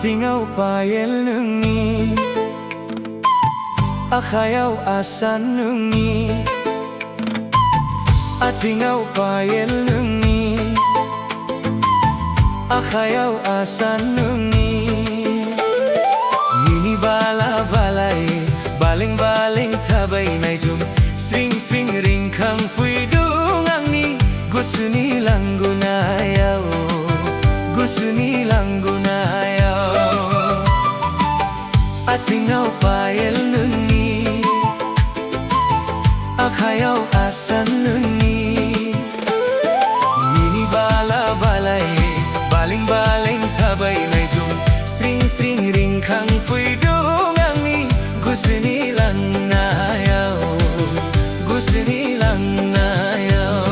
Athingao Payel Nwngni, Athingao Asan Nwngni, Athingao Payel Nwngni, Athingao Asan Nwngni. Nini bala balai, baling tabai naijum, sring ringkang fuidung angni, gusuni langgunayao, gusuni langgunayao. Athingao Payel Nwngni, Athingao Asan Nwngni. Nini bala balai, baling tabai naijum, sring ringkang fuidung angni, gusuni langgunayao, gusuni langgunayao.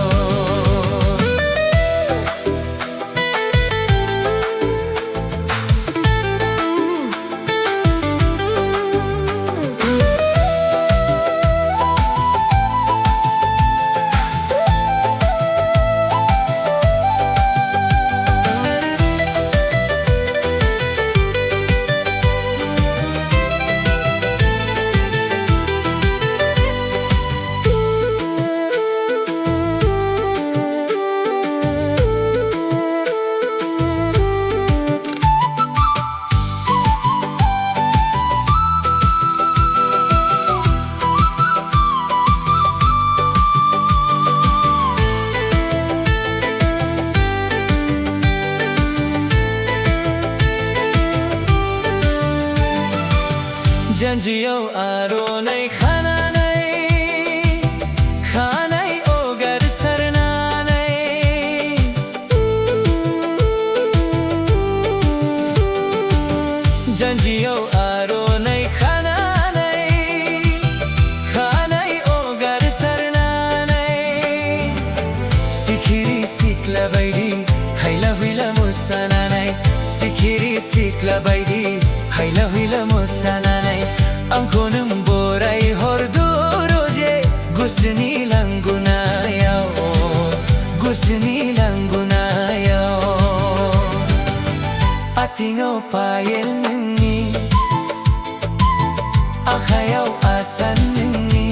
Janjiyo aronai khanai ogar sarnanai. Janjiyo aronai khanai ogar sarnanai. Sikhiri sikla baidi haila huila musananai. Sikhiri sikla baidi haila huila musananai. Angkonum borai hordoroje, gusni langgunayao, gusni langgunayao. Athingao Payel Nwngni, Athingao Asan Nwngni.